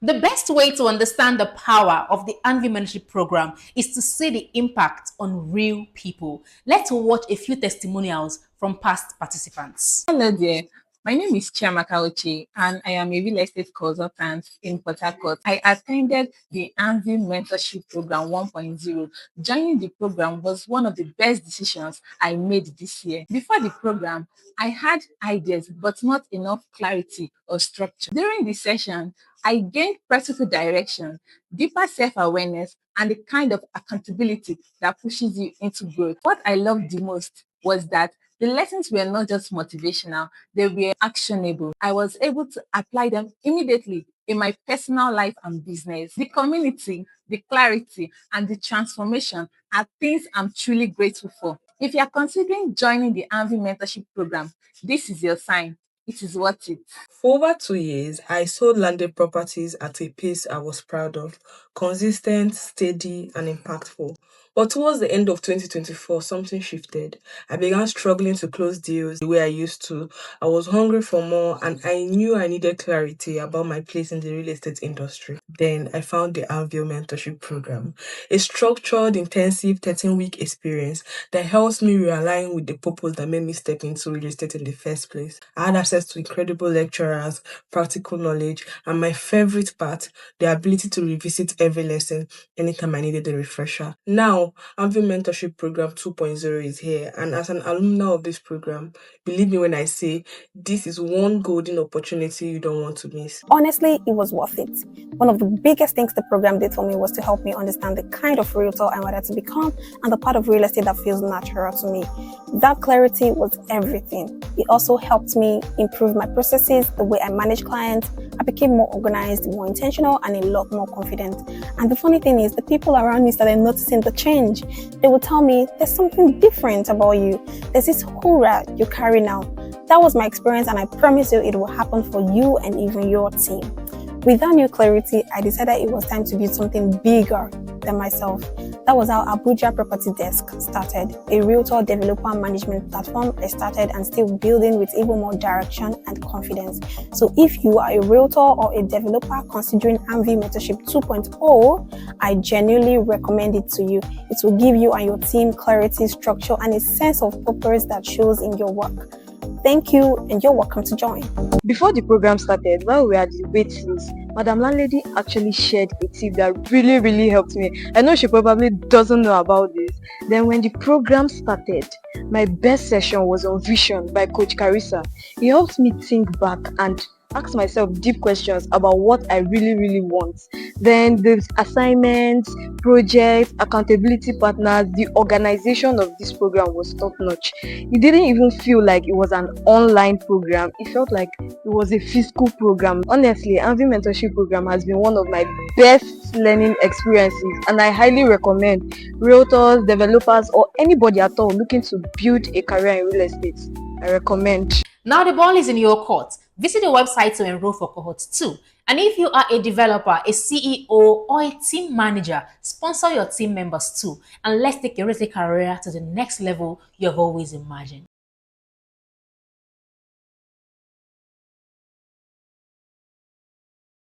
The best way to understand the power of the Anvil Mentorship program is to see the impact on real people. Let's watch a few testimonials from past participants. Hello there. My name is Chiamaka Ochi, and I am a real estate consultant in Port Harcourt. I attended the Anvil Mentorship Program 1.0. Joining the program was one of the best decisions I made this year. Before the program, I had ideas but not enough clarity or structure. During the session, I gained practical direction, deeper self-awareness, and the kind of accountability that pushes you into growth. What I loved the most was that the lessons were not just motivational, they were actionable. I was able to apply them immediately in my personal life and business. The community, the clarity, and the transformation are things I'm truly grateful for. If you are considering joining the Anvil Mentorship Program, this is your sign. It is worth it. For over 2 years, I sold landed properties at a pace I was proud of, consistent, steady, and impactful. But towards the end of 2024, something shifted. I began struggling to close deals the way I used to. I was hungry for more, and I knew I needed clarity about my place in the real estate industry. Then I found the Anvil Mentorship Program, a structured, intensive 13-week experience that helps me realign with the purpose that made me step into real estate in the first place. I had access to incredible lecturers, practical knowledge, and my favorite part, the ability to revisit every lesson anytime I needed a refresher. Now, Anvil Mentorship Program 2.0 is here, and as an alumna of this program, believe me when I say this is one golden opportunity you don't want to miss. Honestly, it was worth it. One of the biggest things the program did for me was to help me understand the kind of realtor I wanted to become and the part of real estate that feels natural to me. That clarity was everything. It also helped me improve my processes, the way I manage clients. I became more organized, more intentional, and a lot more confident. And the funny thing is, the people around me started noticing the change. They would tell me, there's something different about you. There's this aura you carry now. That was my experience, and I promise you it will happen for you and even your team. With that new clarity, I decided it was time to build something bigger than myself. That was how Abuja Property Desk started, a realtor developer management platform I started and still building with even more direction and confidence. So if you are a realtor or a developer considering Anvil Mentorship 2.0, I genuinely recommend it to you. It will give you and your team clarity, structure, and a sense of purpose that shows in your work. Thank you, and you're welcome to join. Before the program started, while we were at the wait list, Madam Landlady actually shared a tip that really helped me. I know she probably doesn't know about this. Then when the program started, my best session was on Vision by Coach Carissa. It helped me think back and ask myself deep questions about what I really want. Then the assignments, projects, accountability partners, the organization of this program was top notch. It didn't even feel like it was an online program. It felt like it was a physical program. Honestly, Anvil Mentorship Program has been one of my best learning experiences, and I highly recommend realtors, developers, or anybody at all looking to build a career in real estate. I recommend. Now the ball is in your court. Visit the website to enroll for cohort 2. And if you are a developer, a CEO, or a team manager, sponsor your team members too. And let's take your real estate career to the next level you've always imagined.